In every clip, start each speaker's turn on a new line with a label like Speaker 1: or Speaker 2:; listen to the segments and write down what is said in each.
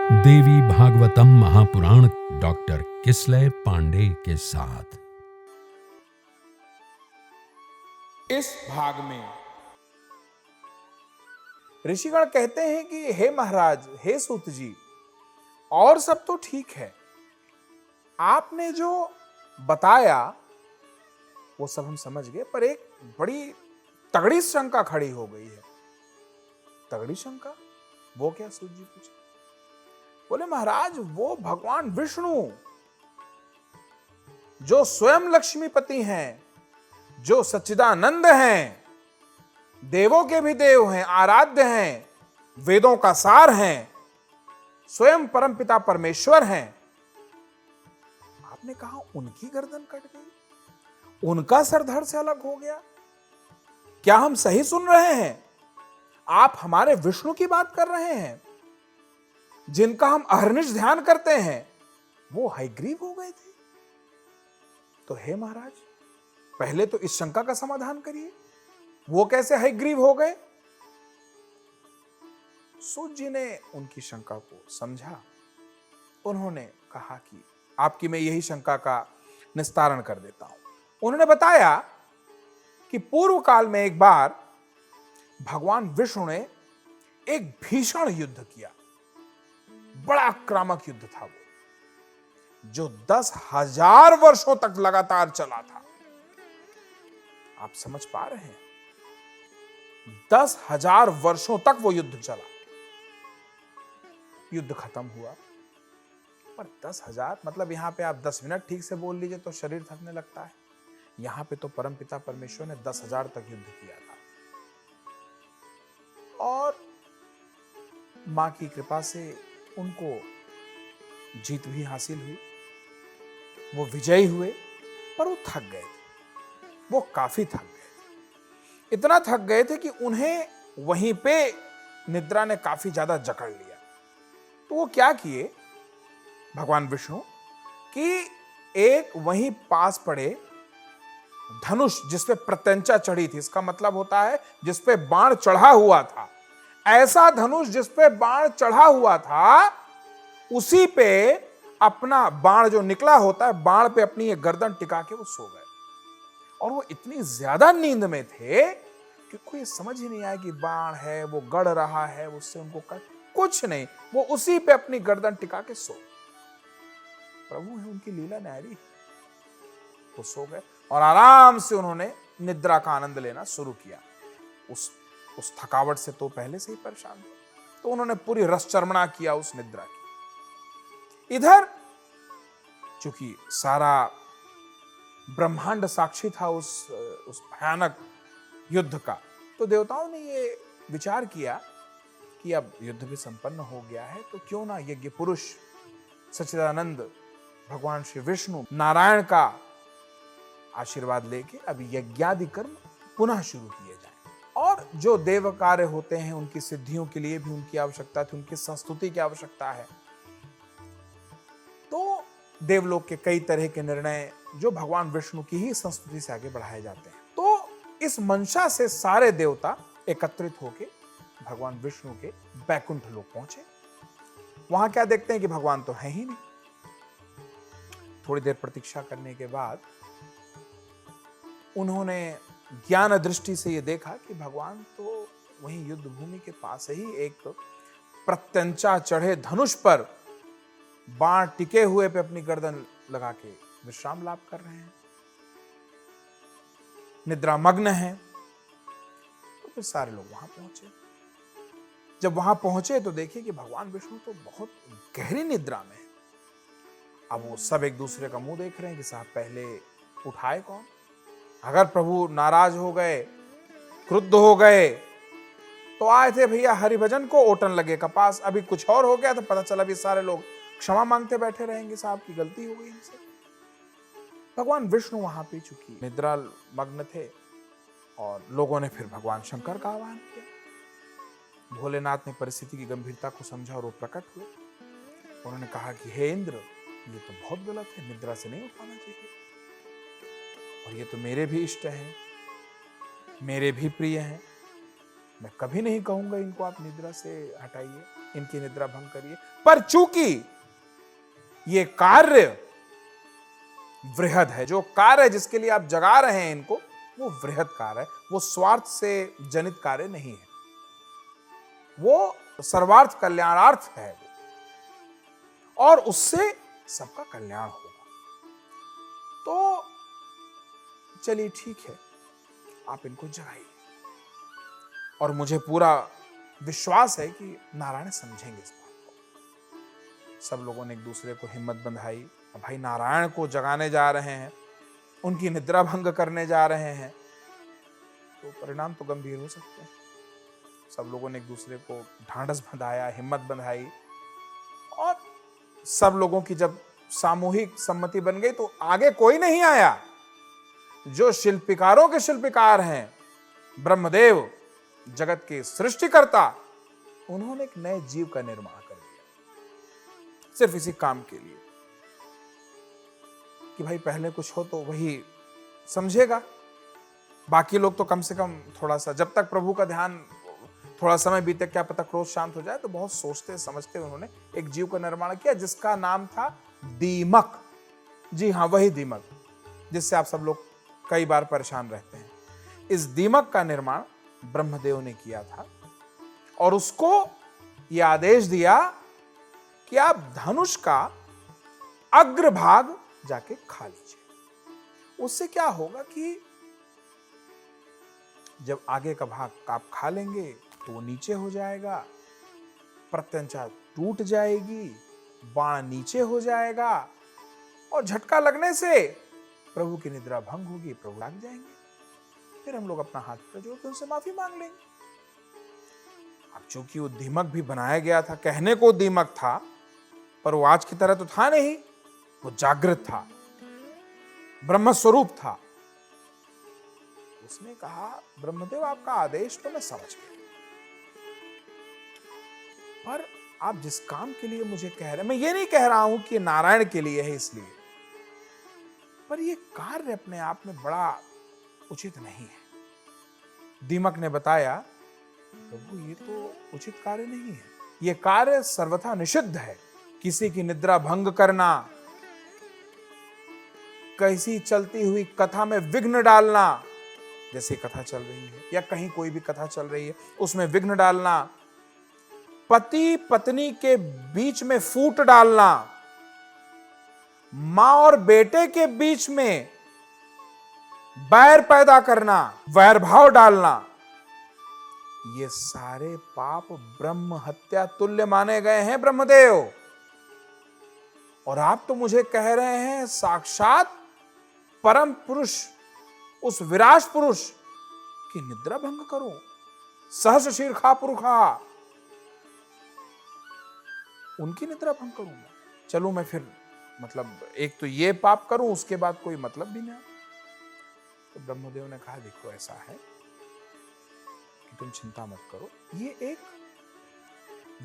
Speaker 1: देवी Bhagavatam Mahapuran doctor Kislay Pandey के साथ।
Speaker 2: इस भाग में ऋषिगण कहते हैं कि हे महाराज, हे सूत जी, और सब तो ठीक है, आपने जो बताया वो सब हम समझ गए, पर एक बड़ी तगड़ी शंका खड़ी हो गई है। तगड़ी शंका? वो क्या? सूत जी पूछे। बोले महाराज, वो भगवान विष्णु जो स्वयं लक्ष्मीपति हैं, जो सच्चिदानंद हैं, देवों के भी देव हैं, आराध्य हैं, वेदों का सार हैं, स्वयं परमपिता परमेश्वर हैं, आपने कहा उनकी गर्दन कट गई, उनका सर धड़ से अलग हो गया? क्या हम सही सुन रहे हैं? आप हमारे विष्णु की बात कर रहे हैं, जिनका हम अहर्निश ध्यान करते हैं, वो हयग्रीव हो गए थे? तो हे महाराज, पहले तो इस शंका का समाधान करिए, वो कैसे हयग्रीव हो गए? सूत जी ने उनकी शंका को समझा। उन्होंने कहा कि आपकी मैं यही शंका का निस्तारण कर देता हूं। उन्होंने बताया कि पूर्व काल में एक बार भगवान विष्णु ने एक भीषण युद्ध किया। बड़ा आक्रामक युद्ध था वो, जो 10,000 वर्षों तक लगातार चला था। आप समझ पा रहे हैं? 10,000 वर्षों तक वो युद्ध चला। युद्ध खत्म हुआ, पर 10,000 मतलब यहां पे आप 10 मिनट ठीक से बोल लीजिए तो शरीर थकने लगता है। यहां पे तो परमपिता परमेश्वर ने 10,000 तक युद्ध किया था, और मां की कृपा से उनको जीत भी हासिल हुई, वो विजयी हुए, पर वो थक गए थे। वो काफी थक गए थे, इतना थक गए थे कि उन्हें वहीं पे निद्रा ने काफी ज्यादा जकड़ लिया। तो वो क्या किए भगवान विष्णु कि एक वहीं पास पड़े धनुष, जिसपे प्रत्यंचा चढ़ी थी, इसका मतलब होता है जिसपे बाण चढ़ा हुआ था, ऐसा धनुष जिसपे बाण चढ़ा हुआ था, उसी पे अपना बाण जो निकला होता है, बाण पे अपनी ये गर्दन टिका के वो सो गए। और वो इतनी ज्यादा नींद में थे कि कोई समझ ही नहीं आया कि बाण है, वो गड़ रहा है, उससे उनको कुछ नहीं, वो उसी पे अपनी गर्दन टिका के सो। प्रभु है, उनकी लीला न्यारी। वो सो गए और आराम से उन्होंने निद्रा का आनंद लेना शुरू किया। उस थकावट से तो पहले से ही परेशान थे, तो उन्होंने पूरी रसचर्मणा किया उस निद्रा की। इधर चूंकि सारा ब्रह्मांड साक्षी था उस भयानक युद्ध का, तो देवताओं ने ये विचार किया कि अब युद्ध भी संपन्न हो गया है, तो क्यों ना यज्ञ पुरुष सच्चिदानंद भगवान श्री विष्णु नारायण का आशीर्वाद लेके अब यज्ञादि कर्म पुनः शुरू किए जाएं। और जो देव कार्य होते हैं, उनकी सिद्धियों के लिए भी उनकी आवश्यकता थी, उनकी संस्तुति की आवश्यकता है। तो देवलोक के कई तरह के निर्णय जो भगवान विष्णु की ही संस्तुति से आगे बढ़ाए जाते हैं। तो इस मंशा से सारे देवता एकत्रित होकर भगवान विष्णु के बैकुंठ लोक पहुंचे। वहां क्या देखते हैं कि भगवान तो है ही नहीं। थोड़ी देर प्रतीक्षा करने के बाद उन्होंने ज्ञान दृष्टि से यह देखा कि भगवान तो वहीं युद्ध भूमि के पास ही एक प्रत्यंचा चढ़े धनुष पर बाण टिके हुए पे अपनी गर्दन लगा के विश्राम लाभ कर रहे हैं, निद्रा मग्न है। तो फिर सारे लोग वहां पहुंचे। जब वहां पहुंचे तो देखिए कि भगवान विष्णु तो बहुत गहरी निद्रा में है। अब वो सब एक दूसरे का मुंह देख रहे हैं कि साहब पहले उठाए कौन। अगर प्रभु नाराज हो गए, क्रुद्ध हो गए, तो आए थे भैया हरिभजन को ओटन लगे कपास, अभी कुछ और हो गया तो पता चला भी सारे लोग क्षमा मांगते बैठे रहेंगे, साहब की गलती हो गई हमसे। भगवान विष्णु वहां पे चूंकि निद्रा मग्न थे, और लोगों ने फिर भगवान शंकर का आह्वान किया। भोलेनाथ ने परिस्थिति की गंभीरता को समझा और वो प्रकट हुए। उन्होंने कहा कि हे इंद्र, ये तो बहुत गलत है, निद्रा से नहीं उठाना चाहिए, और ये तो मेरे भी इष्ट हैं, मेरे भी प्रिय हैं, मैं कभी नहीं कहूंगा इनको आप निद्रा से हटाइए, इनकी निद्रा भंग करिए, पर चूंकि ये कार्य वृहद है, जो कार्य जिसके लिए आप जगा रहे हैं इनको, वो वृहद कार्य है, वो स्वार्थ से जनित कार्य नहीं है, वो सर्वार्थ कल्याणार्थ है वो, और उससे सबका कल्याण होगा। तो चलिए ठीक है, आप इनको जगाइए, और मुझे पूरा विश्वास है कि नारायण समझेंगे इस बात को। सब लोगों ने एक दूसरे को हिम्मत बंधाई, भाई नारायण को जगाने जा रहे हैं, उनकी निद्रा भंग करने जा रहे हैं, तो परिणाम तो गंभीर हो सकते हैं। सब लोगों ने एक दूसरे को ढांढस बंधाया, हिम्मत बंधाई, और सब लोगों की जब सामूहिक सम्मति बन गई तो आगे कोई नहीं आया। जो शिल्पकारों के शिल्पकार हैं, ब्रह्मदेव जगत के सृष्टिकर्ता, उन्होंने एक नए जीव का निर्माण कर दिया सिर्फ इसी काम के लिए कि भाई पहले कुछ हो तो वही समझेगा, बाकी लोग तो कम से कम थोड़ा सा, जब तक प्रभु का ध्यान, थोड़ा समय बीते, क्या पता क्रोध शांत हो जाए, तो बहुत सोचते समझते उन्होंने एक जीव का निर्माण किया जिसका नाम था दीमक। जी हाँ, वही दीमक जिससे आप सब लोग कई बार परेशान रहते हैं। इस दीमक का निर्माण ब्रह्मदेव ने किया था, और उसको यह आदेश दिया कि आप धनुष का अग्रभाग जाके खा लीजिए। उससे क्या होगा कि जब आगे का भाग आप खा लेंगे तो वो नीचे हो जाएगा, प्रत्यंचा टूट जाएगी, बाण नीचे हो जाएगा, और झटका लगने से प्रभु की निद्रा भंग होगी, प्रभु लग जाएंगे। फिर हम लोग अपना हाथ पर जोड़ के उनसे माफी मांग लेंगे। अब चूंकि वो दीमक भी बनाया गया था, कहने को दीमक था, पर वो आज की तरह तो था नहीं, वो जागृत था, ब्रह्म स्वरूप था। उसने कहा, ब्रह्मदेव आपका आदेश तो मैं समझ गया, पर आप जिस काम के लिए मुझे कह रहे हैं, मैं ये नहीं कह रहा हूं कि नारायण के लिए है इसलिए, पर ये कार्य अपने आप में बड़ा उचित नहीं है। दीमक ने बताया, प्रभु ये तो उचित कार्य नहीं है, ये कार्य सर्वथा निषिद्ध है। किसी की निद्रा भंग करना, कैसी चलती हुई कथा में विघ्न डालना, जैसे कथा चल रही है या कहीं कोई भी कथा चल रही है उसमें विघ्न डालना, पति पत्नी के बीच में फूट डालना, मां और बेटे के बीच में बैर पैदा करना, वैर भाव डालना, ये सारे पाप ब्रह्म हत्या तुल्य माने गए हैं ब्रह्मदेव। और आप तो मुझे कह रहे हैं साक्षात परम पुरुष, उस विराट पुरुष की निद्रा भंग करो, सहस शीर्षा पुरुषा, उनकी निद्रा भंग करूंगा। चलूं मैं फिर, मतलब एक तो ये पाप करूं, उसके बाद कोई मतलब भी नहीं। तो ब्रह्मदेव ने कहा, देखो ऐसा है कि तुम चिंता मत करो, ये एक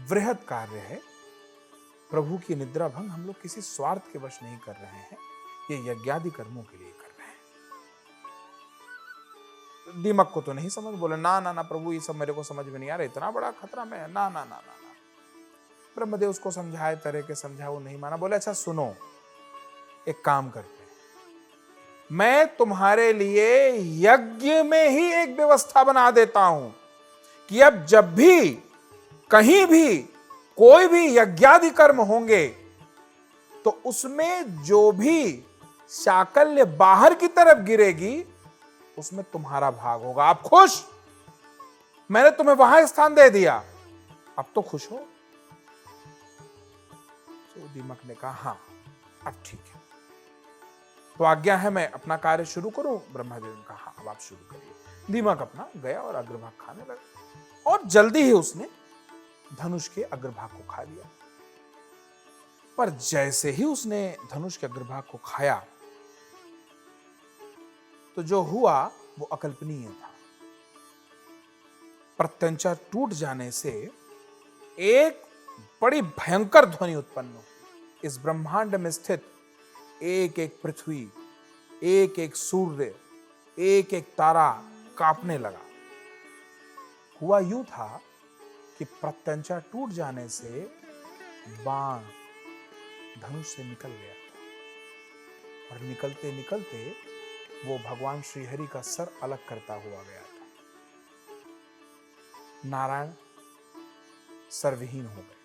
Speaker 2: वृहद कार्य है, प्रभु की निद्रा भंग हम लोग किसी स्वार्थ के वश नहीं कर रहे हैं, ये यज्ञादि कर्मों के लिए कर रहे हैं। दीमक को तो नहीं समझ, बोले ना ना ना प्रभु, ये सब मेरे को समझ में नहीं आ रहा, इतना बड़ा खतरा में, ना ना ना ना ना। ब्रह्मदेव उसको समझाए, तरह के समझाए, वो नहीं माना। बोले अच्छा सुनो, एक काम करते हैं, मैं तुम्हारे लिए यज्ञ में ही एक व्यवस्था बना देता हूं कि अब जब भी कहीं भी कोई भी यज्ञादि कर्म होंगे तो उसमें जो भी शाकल्य बाहर की तरफ गिरेगी उसमें तुम्हारा भाग होगा। आप खुश? मैंने तुम्हें वहां स्थान दे दिया, अब तो खुश हो? तो दीमक ने कहा, हां अब ठीक है, तो आज्ञा है मैं अपना कार्य शुरू करूं? ब्रह्मदेव ने कहा, हाँ अब आप शुरू करिए। दीमक अपना गया और अग्रभाग खाने लगा, और जल्दी ही उसने धनुष के अग्रभाग को खा लिया। पर जैसे ही उसने धनुष के अग्रभाग को खाया तो जो हुआ वो अकल्पनीय था। प्रत्यंचा टूट जाने से एक बड़ी भयंकर ध्वनि उत्पन्न हुई। इस ब्रह्मांड में स्थित एक एक पृथ्वी, एक एक सूर्य, एक एक तारा कांपने लगा। हुआ यूं था कि प्रत्यंचा टूट जाने से बाण धनुष से निकल गया और निकलते निकलते वो भगवान श्री हरि का सर अलग करता हुआ गया था। नारायण सर्वहीन हो गए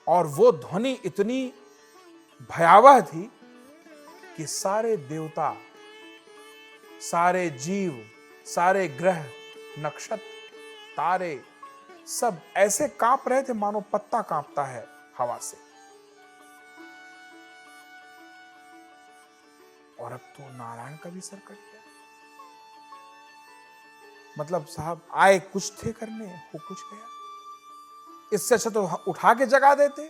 Speaker 2: और वो ध्वनि इतनी भयावह थी कि सारे देवता, सारे जीव, सारे ग्रह, नक्षत्र, तारे सब ऐसे कांप रहे थे मानो पत्ता कांपता है हवा से। और अब तो नारायण का भी सर कट गया। मतलब साहब आए कुछ थे करने, हो कुछ गया। इससे अच्छा तो उठा के जगा देते।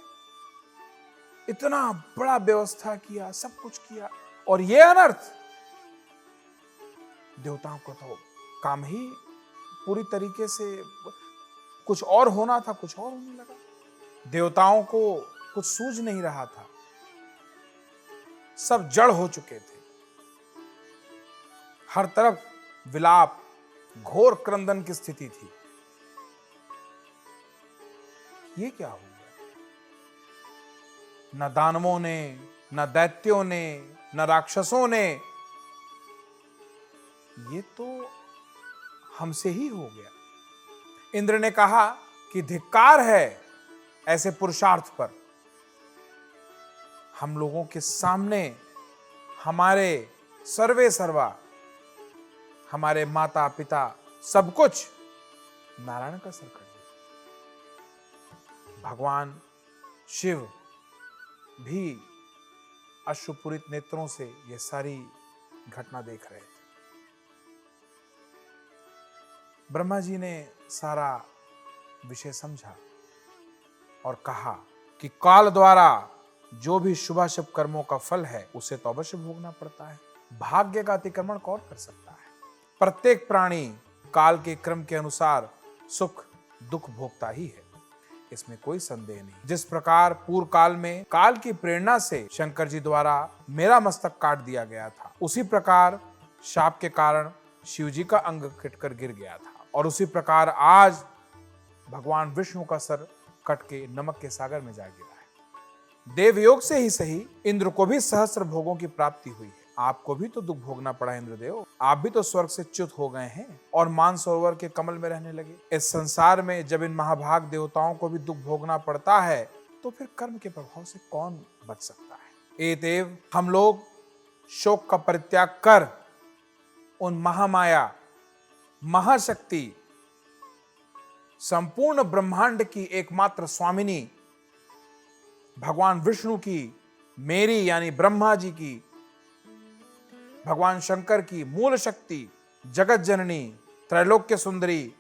Speaker 2: इतना बड़ा व्यवस्था किया, सब कुछ किया, और ये अनर्थ। देवताओं को तो काम ही पूरी तरीके से कुछ और होना था, कुछ और होने लगा। देवताओं को कुछ सूझ नहीं रहा था, सब जड़ हो चुके थे। हर तरफ विलाप, घोर क्रंदन की स्थिति थी। ये क्या हो गया? न दानवों ने, न दैत्यों ने, न राक्षसों ने, ये तो हमसे ही हो गया। इंद्र ने कहा कि धिक्कार है ऐसे पुरुषार्थ पर। हम लोगों के सामने हमारे सर्वे सर्वा, हमारे माता पिता, सब कुछ नारायण का सर कट गया। भगवान शिव भी अश्रुपूरित नेत्रों से यह सारी घटना देख रहे थे। ब्रह्मा जी ने सारा विषय समझा और कहा कि काल द्वारा जो भी शुभाशुभ कर्मों का फल है उसे तो अवश्य भोगना पड़ता है। भाग्य का अतिक्रमण कौन कर सकता है? प्रत्येक प्राणी काल के क्रम के अनुसार सुख दुख भोगता ही है, इसमें कोई संदेह नहीं। जिस प्रकार पूर्व काल में काल की प्रेरणा से शंकर जी द्वारा मेरा मस्तक काट दिया गया था, उसी प्रकार शाप के कारण शिव जी का अंग कटकर गिर गया था, और उसी प्रकार आज भगवान विष्णु का सर कट के नमक के सागर में जा गिरा है। देवयोग से ही सही इंद्र को भी सहस्त्र भोगों की प्राप्ति हुई है। आपको भी तो दुख भोगना पड़ा इंद्रदेव। आप भी तो स्वर्ग से च्युत हो गए हैं और मानसरोवर के कमल में रहने लगे। इस संसार में जब इन महाभाग देवताओं को भी दुख भोगना पड़ता है तो फिर कर्म के प्रभाव से कौन बच सकता है? एतेव हम लोग शोक का परित्याग कर उन महामाया, महाशक्ति, संपूर्ण ब्रह्मांड की एकमात्र स्वामिनी भगवान विष्णु की, मेरी यानी ब्रह्मा जी की, भगवान शंकर की मूल शक्ति, जगत जननी, त्रैलोक्य सुंदरी,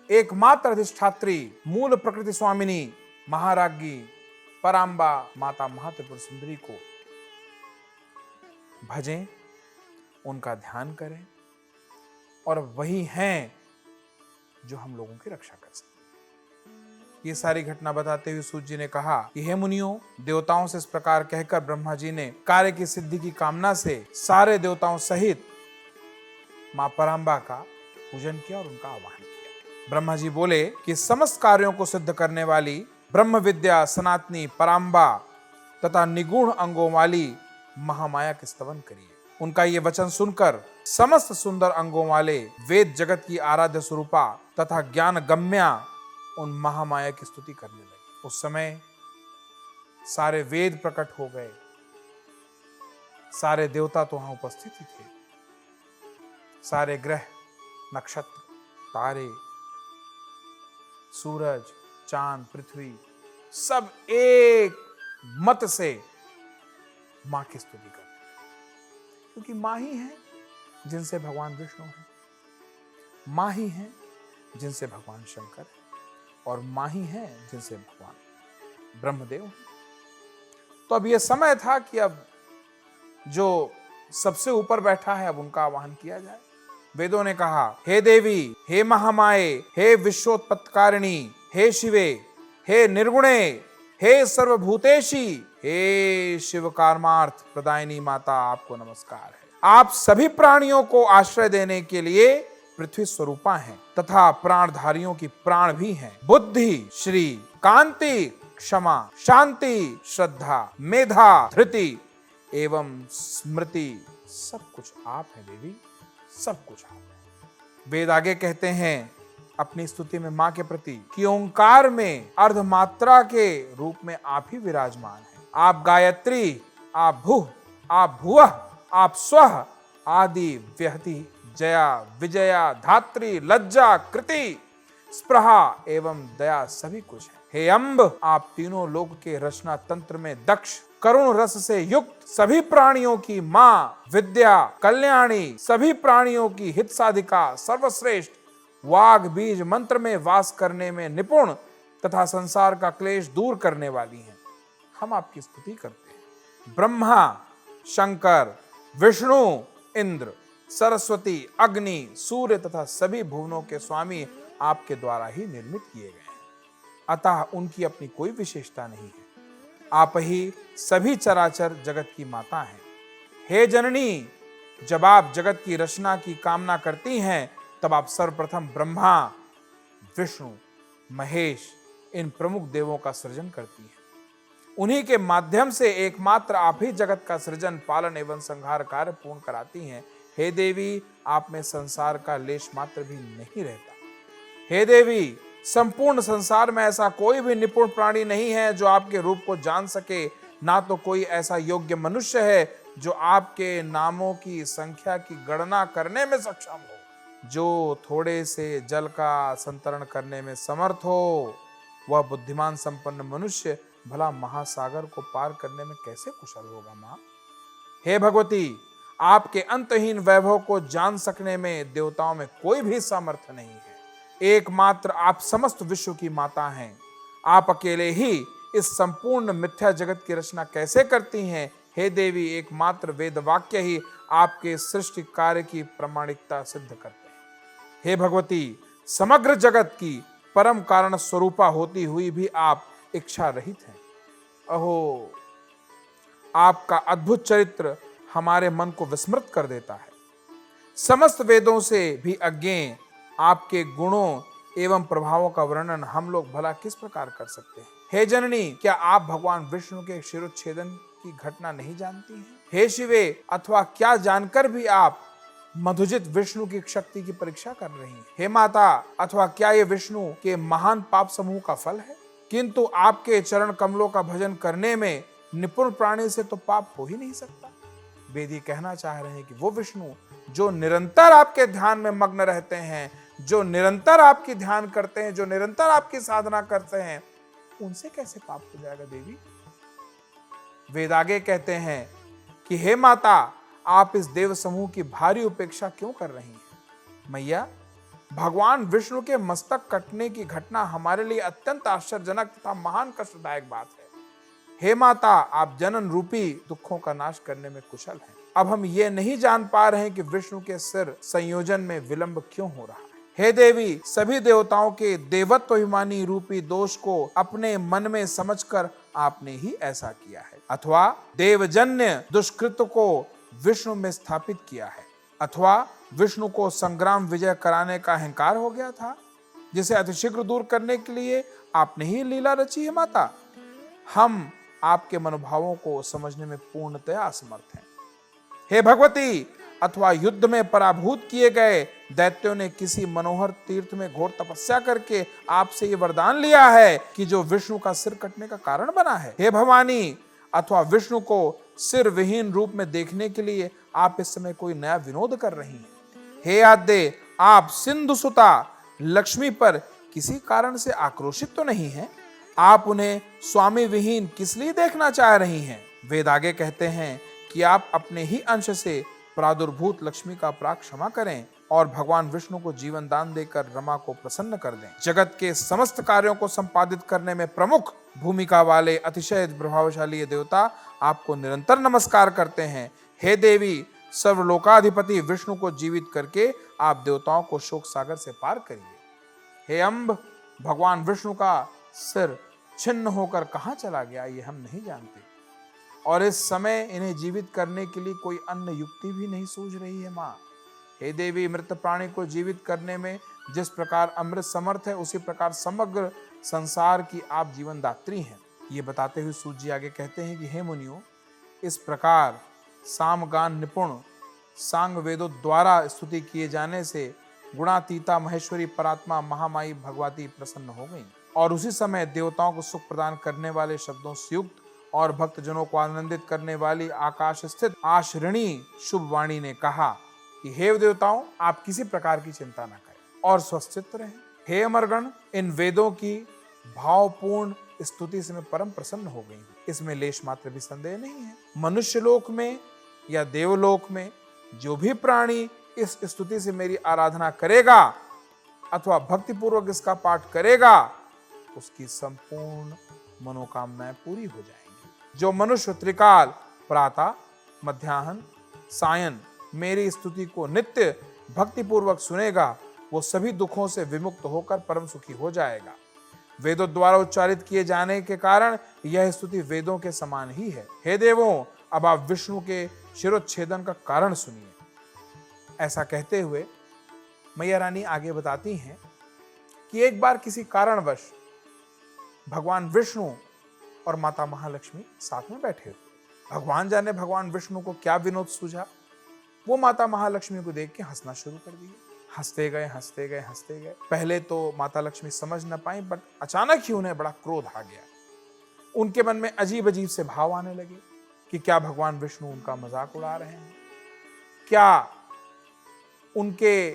Speaker 2: एकमात्र अधिष्ठात्री, मूल प्रकृति स्वामिनी, महाराज्ञी, परांबा माता महात्रिपुर सुंदरी को भजें, उनका ध्यान करें, और वही हैं जो हम लोगों की रक्षा कर सकते हैं। ये सारी घटना बताते हुए सूत जी ने कहा कि हे मुनियों, देवताओं से इस प्रकार कहकर ब्रह्मा जी ने कार्य की सिद्धि की कामना से सारे देवताओं सहित मां परांबा का पूजन किया और उनका आवाहन किया। ब्रह्मा जी बोले कि समस्त कार्यों को सिद्ध करने वाली ब्रह्म विद्या सनातनी परांबा तथा निगूढ़ अंगों वाली महामाया के स्तवन करिए। उनका ये वचन सुनकर समस्त सुंदर अंगों वाले वेद जगत की आराध्य स्वरूपा तथा ज्ञान गम्या उन महामाया की स्तुति करने लगे। उस समय सारे वेद प्रकट हो गए, सारे देवता तो वहां उपस्थित ही थे, सारे ग्रह, नक्षत्र, तारे, सूरज, चांद, पृथ्वी सब एक मत से मां की स्तुति करते हैं, क्योंकि मां ही है जिनसे भगवान विष्णु है, मां ही है जिनसे भगवान शंकर है, और मां ही है जिनसे भगवान ब्रह्मदेव है। तो अब यह समय था कि अब जो सबसे ऊपर बैठा है अब उनका आवाहन किया जाए। वेदों ने कहा, हे देवी, हे महामाये, हे विश्वोत्पत्तिकारिणी, हे शिवे, हे निर्गुणे, हे सर्वभूतेशी, हे शिव कर्मार्थ प्रदायिनी माता, आपको नमस्कार है। आप सभी प्राणियों को आश्रय देने के लिए पृथ्वी स्वरूपा हैं तथा प्राणधारियों की प्राण भी हैं। बुद्धि, श्री, कांति, क्षमा, शांति, श्रद्धा, मेधा, धृति एवं स्मृति सब कुछ आप हैं देवी, सब कुछ आप हैं। वेद आगे कहते हैं अपनी स्तुति में मां के प्रति कि ओंकार में अर्धमात्रा के रूप में आप ही विराजमान हैं। आप गायत्री, आप भूः, आप भुवः, आप स्वः आदि व्यहति जया, विजया, धात्री, लज्जा, कृति, स्पृहा एवं दया सभी कुछ है। हे अम्ब, आप तीनों लोक के रचना तंत्र में दक्ष, करुण रस से युक्त, सभी प्राणियों की मां, विद्या, कल्याणी, सभी प्राणियों की हित साधिका, सर्वश्रेष्ठ, वाग बीज मंत्र में वास करने में निपुण तथा संसार का क्लेश दूर करने वाली हैं। हम आपकी स्तुति करते हैं। ब्रह्मा, शंकर, विष्णु, इंद्र, सरस्वती, अग्नि, सूर्य तथा सभी भुवनों के स्वामी आपके द्वारा ही निर्मित किए गए हैं, अतः उनकी अपनी कोई विशेषता नहीं है। आप ही सभी चराचर जगत की माता हैं। हे जननी, जब आप जगत की रचना की कामना करती हैं तब आप सर्वप्रथम ब्रह्मा, विष्णु, महेश इन प्रमुख देवों का सृजन करती हैं। उन्हीं के माध्यम से एकमात्र आप ही जगत का सृजन, पालन एवं संहार कार्य पूर्ण कराती हैं। हे देवी, आप में संसार का लेश मात्र भी नहीं रहता। हे देवी, संपूर्ण संसार में ऐसा कोई भी निपुण प्राणी नहीं है जो आपके रूप को जान सके, ना तो कोई ऐसा योग्य मनुष्य है जो आपके नामों की संख्या की गणना करने में सक्षम हो। जो थोड़े से जल का संतरण करने में समर्थ हो, वह बुद्धिमान संपन्न मनुष्य भला महासागर को पार करने में कैसे कुशल होगा मां? हे भगवती, आपके अंतहीन वैभव को जान सकने में देवताओं में कोई भी सामर्थ्य नहीं है। एकमात्र आप समस्त विश्व की माता हैं। आप अकेले ही इस संपूर्ण मिथ्या जगत की रचना कैसे करती हैं? हे देवी, एकमात्र वेद वाक्य ही आपके सृष्टि कार्य की प्रामाणिकता सिद्ध करते हैं। हे भगवती, समग्र जगत की परम कारण स्वरूपा होती हुई भी आप इच्छा रहित हैं। अहो, आपका अद्भुत चरित्र हमारे मन को विस्मृत कर देता है। समस्त वेदों से भी अज्ञेय आपके गुणों एवं प्रभावों का वर्णन हम लोग भला किस प्रकार कर सकते हैं? हे जननी, क्या आप भगवान विष्णु के शिरोच्छेदन की घटना नहीं जानती हैं? हे शिवे, अथवा क्या जानकर भी आप मधुजित विष्णु की शक्ति की परीक्षा कर रही हैं? हे माता, अथवा क्या ये विष्णु के महान पाप समूह का फल है? किंतु आपके चरण कमलों का भजन करने में निपुण प्राणी से तो पाप हो ही नहीं सकता। वेदी कहना चाह रहे हैं कि वो विष्णु जो निरंतर आपके ध्यान में मग्न रहते हैं, जो निरंतर आपकी ध्यान करते हैं, जो निरंतर आपकी साधना करते हैं, उनसे कैसे पाप हो जाएगा देवी? वेद आगे कहते हैं कि हे माता, आप इस देव समूह की भारी उपेक्षा क्यों कर रही हैं? मैया, भगवान विष्णु के मस्तक कटने की घटना हमारे लिए अत्यंत आश्चर्यजनक तथा महान कष्टदायक बात है। हे माता, आप जनन रूपी दुखों का नाश करने में कुशल हैं। अब हम ये नहीं जान पा रहे हैं कि विष्णु के सिर संयोजन में विलंब क्यों हो रहा है। हे देवी, सभी देवताओं के देवत्व अभिमानी रूपी दोष को अपने मन में समझकर आपने ही ऐसा किया है, अथवा देवजन्य दुष्कृत को विष्णु में स्थापित किया है, अथवा विष्णु को संग्राम विजय कराने का अहंकार हो गया था, जिसे अतिशीघ्र दूर करने के लिए आपने ही लीला रची है। माता, हम आपके मनोभावों को समझने में पूर्णतया असमर्थ हैं। हे भगवती, अथवा युद्ध में पराभूत किए गए दैत्यों ने किसी मनोहर तीर्थ में घोर तपस्या करके आपसे ये वरदान लिया है कि जो विष्णु का सिर कटने का कारण बना है। हे भवानी, अथवा विष्णु को सिर विहीन रूप में देखने के लिए आप इस समय कोई नया विनोद कर रही हैं। हे आद्य, आप सिंधु सुता लक्ष्मी पर किसी कारण से आक्रोशित तो नहीं हैं? आप उन्हें स्वामी विहीन किस लिए देखना चाह रही हैं? वेद आगे कहते हैं कि आप अपने ही अंश से प्रादुर्भूत लक्ष्मी का अपराध क्षमा करें और भगवान विष्णु को जीवन दान देकर रमा को प्रसन्न कर दें। जगत के समस्त कार्यों को संपादित करने में प्रमुख भूमिका वाले अतिशय प्रभावशाली देवता आपको निरंतर नमस्कार करते हैं। हे देवी, सर्वलोकाधिपति विष्णु को जीवित करके आप देवताओं को शोक सागर से पार करिए। हे अम्ब, भगवान विष्णु का सिर छिन्न होकर कहां चला गया ये हम नहीं जानते, और इस समय इन्हें जीवित करने के लिए कोई अन्य युक्ति भी नहीं सूझ रही है माँ। हे देवी, मृत प्राणी को जीवित करने में जिस प्रकार अमृत समर्थ है, उसी प्रकार समग्र संसार की आप जीवन दात्री हैं। ये बताते हुए सूत जी आगे कहते हैं कि हे मुनियों, इस प्रकार सामगान निपुण सांग वेदों द्वारा स्तुति किए जाने से गुणातीता महेश्वरी परात्मा महामाई भगवती प्रसन्न हो गई और उसी समय देवताओं को सुख प्रदान करने वाले शब्दों से युक्त और भक्तजनों को आनंदित करने वाली आकाश स्थित आश्रिणी शुभ वाणी ने कहा कि हे देवताओं, आप किसी प्रकार की चिंता न करें और स्वस्थित रहें। हे अमरगण, इन वेदों की भावपूर्ण स्तुति से मैं परम प्रसन्न हो गई। इसमें लेश मात्र भी संदेह नहीं है। मनुष्य लोक में या देवलोक में जो भी प्राणी इस स्तुति से मेरी आराधना करेगा अथवा भक्ति पूर्वक इसका पाठ करेगा, उसकी संपूर्ण मनोकामनाएं पूरी हो जाएंगी। जो मनुष्य त्रिकाल प्रातः मध्याह्न सायं मेरी स्तुति को नित्य भक्ति पूर्वक सुनेगा, वो सभी दुखों से विमुक्त होकर परम सुखी हो जाएगा। वेदों द्वारा उच्चारित किए जाने के कारण यह स्तुति वेदों के समान ही है। हे देवों, अब आप विष्णु के शिरोच्छेदन का कारण सुनिए। ऐसा कहते हुए मैया रानी आगे बताती हैं कि एक बार किसी कारणवश भगवान विष्णु और माता महालक्ष्मी साथ में बैठे हुए। भगवान जाने भगवान विष्णु को क्या विनोद सूझा, वो माता महालक्ष्मी को देख के हंसना शुरू कर दिए। हंसते गए हंसते गए हंसते गए। पहले तो माता लक्ष्मी समझ न पाई, बट अचानक ही उन्हें बड़ा क्रोध आ गया। उनके मन में अजीब अजीब से भाव आने लगे कि क्या भगवान विष्णु उनका मजाक उड़ा रहे हैं, क्या उनके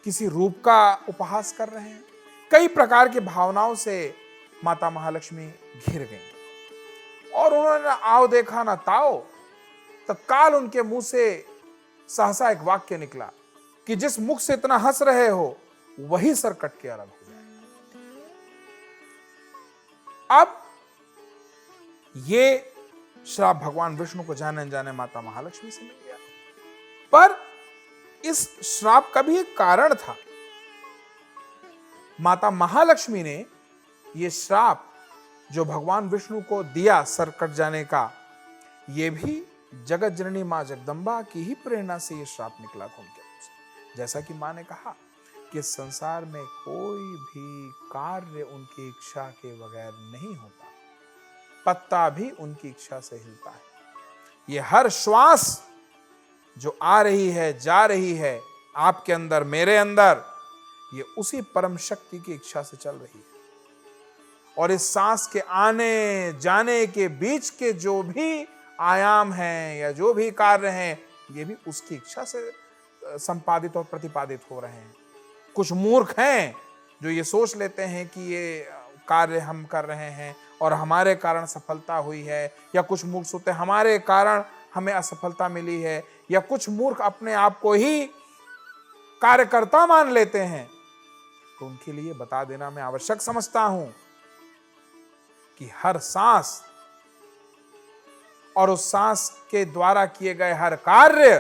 Speaker 2: किसी रूप का उपहास कर रहे हैं। कई प्रकार की भावनाओं से माता महालक्ष्मी घिर गईं और उन्होंने आओ देखा ना ताओ, तत्काल उनके मुंह से सहसा एक वाक्य निकला कि जिस मुख से इतना हंस रहे हो वही सर कट के अलग हो जाएगा। अब ये श्राप भगवान विष्णु को जाने अनजाने माता महालक्ष्मी से मिल गया, पर इस श्राप का भी एक कारण था। माता महालक्ष्मी ने यह श्राप जो भगवान विष्णु को दिया सर कट जाने का, यह भी जगत जननी मां जगदंबा की ही प्रेरणा से यह श्राप निकला था उनके मुंह से। जैसा कि मां ने कहा कि संसार में कोई भी कार्य उनकी इच्छा के बगैर नहीं होता, पत्ता भी उनकी इच्छा से हिलता है। ये हर श्वास जो आ रही है जा रही है आपके अंदर मेरे अंदर, ये उसी परम शक्ति की इच्छा से चल रही है। और इस सांस के आने जाने के बीच के जो भी आयाम हैं या जो भी कार्य हैं, ये भी उसकी इच्छा से संपादित और प्रतिपादित हो रहे हैं। कुछ मूर्ख हैं जो ये सोच लेते हैं कि ये कार्य हम कर रहे हैं और हमारे कारण सफलता हुई है, या कुछ मूर्ख सोचते हैं हमारे कारण हमें असफलता मिली है, या कुछ मूर्ख अपने आप को ही कार्यकर्ता मान लेते हैं। तो उनके लिए बता देना मैं आवश्यक समझता हूं कि हर सांस और उस सांस के द्वारा किए गए हर कार्य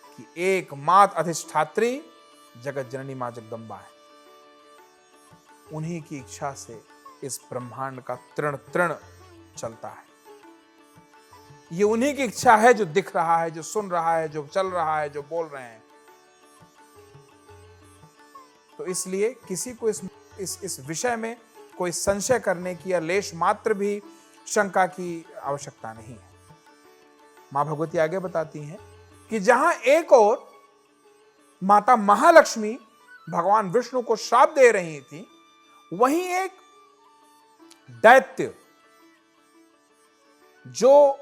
Speaker 2: की एकमात्र अधिष्ठात्री जगत जननी मां जगदंबा है। उन्हीं की इच्छा से इस ब्रह्मांड का तृण तृण चलता है। ये उन्हीं की इच्छा है जो दिख रहा है, जो सुन रहा है, जो चल रहा है, जो बोल रहे हैं। तो इसलिए किसी को इस विषय में कोई संशय करने की या लेश मात्र भी शंका की आवश्यकता नहीं है। मां भगवती आगे बताती हैं कि जहां एक और माता महालक्ष्मी भगवान विष्णु को श्राप दे रही थी, वहीं एक दैत्य जो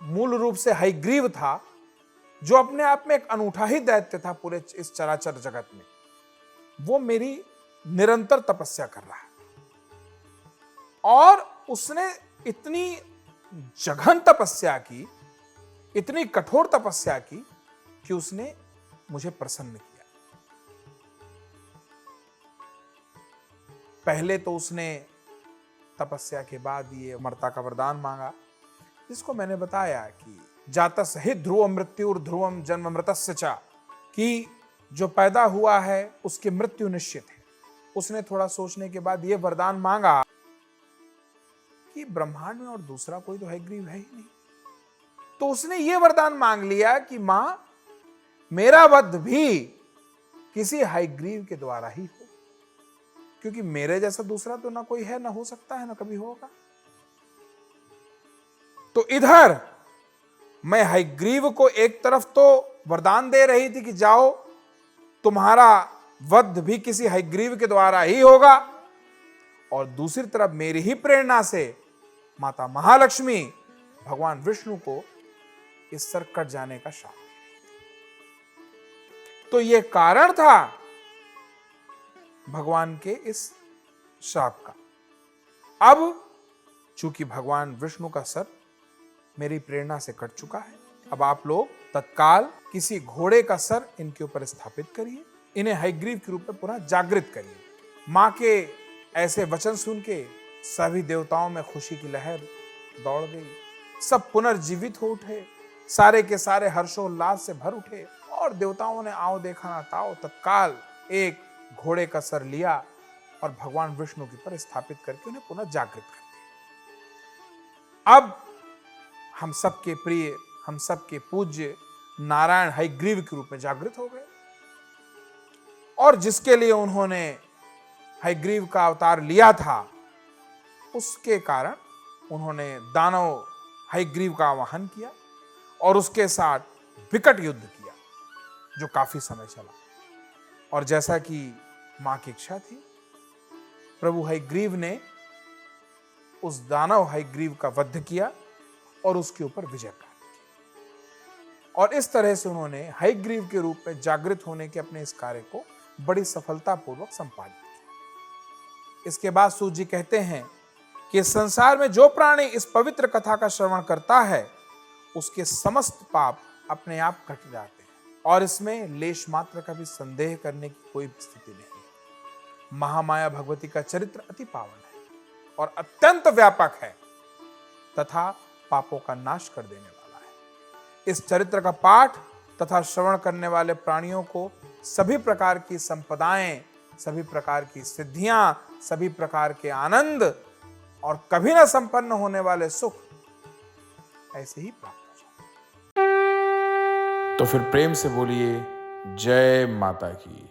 Speaker 2: मूल रूप से हयग्रीव था, जो अपने आप में एक अनूठा ही दैत्य था पूरे इस चराचर जगत में, वो मेरी निरंतर तपस्या कर रहा है। और उसने इतनी जघन तपस्या की, इतनी कठोर तपस्या की कि उसने मुझे प्रसन्न किया। पहले तो उसने तपस्या के बाद ये अमरता का वरदान मांगा, जिसको मैंने बताया कि जातस हि ध्रुव मृत्युर ध्रुवम जन्म मृतस्य च, कि जो पैदा हुआ है उसकी मृत्यु निश्चित है। उसने थोड़ा सोचने के बाद ये वरदान मांगा कि ब्रह्मांड में और दूसरा कोई तो हयग्रीव है ही नहीं। तो उसने ये वरदान मांग लिया कि मां, मेरा वध भी किसी हयग्रीव के द्वारा ही हो, क्योंकि मेरे जैसा दूसरा तो ना कोई है, ना हो सकता है, ना कभी होगा। तो इधर मैं हयग्रीव को एक तरफ तो वरदान दे रही थी कि जाओ, तुम्हारा वध भी किसी हयग्रीव के द्वारा ही होगा, और दूसरी तरफ मेरी ही प्रेरणा से माता महालक्ष्मी भगवान विष्णु को इस सर कट जाने का शाप। तो यह कारण था भगवान के इस शाप का। अब चूंकि भगवान विष्णु का सर मेरी प्रेरणा से कट चुका है, अब आप लोग तत्काल किसी घोड़े का सर इनके ऊपर स्थापित करिए, इन्हें हयग्रीव के रूप में पुनः जागृत करिए। मां के ऐसे वचन सुन के सभी देवताओं में खुशी की लहर दौड़ गई, सब पुनर्जीवित हो उठे, सारे के सारे हर्षोल्लास से भर उठे, और देवताओं ने आओ देखा ना ताओ तत्काल एक घोड़े का सर लिया और भगवान विष्णु के ऊपर स्थापित करके उन्हें पुनः जागृत कर दिया। अब हम सबके प्रिय, हम सबके पूज्य नारायण हयग्रीव के रूप में जागृत हो गए, और जिसके लिए उन्होंने हयग्रीव का अवतार लिया था, उसके कारण उन्होंने दानव हयग्रीव का आवाहन किया और उसके साथ विकट युद्ध किया, जो काफी समय चला। और जैसा कि मां की इच्छा थी, प्रभु हयग्रीव ने उस दानव हयग्रीव का वध किया और उसके ऊपर विजय प्राप्त की, और इस तरह से उन्होंने हयग्रीव के रूप में जागृत होने के अपने इस कार्य को बड़ी सफलतापूर्वक संपादित किया। इसके बाद सूत जी कहते हैं कि संसार में जो प्राणी इस पवित्र कथा का श्रवण करता है, उसके समस्त पाप अपने आप कट जाते हैं, और इसमें लेश मात्र का भी संदेह करने की कोई स्थिति नहीं है। महामाया भगवती का चरित्र अति पावन है और अत्यंत व्यापक है तथा पापों का नाश कर देने वाला है। इस चरित्र का पाठ तथा श्रवण करने वाले प्राणियों को सभी प्रकार की संपदाएं, सभी प्रकार की सिद्धियां, सभी प्रकार के आनंद और कभी न संपन्न होने वाले सुख ऐसे ही प्राप्त हो जाते। तो फिर प्रेम से बोलिए जय माता की।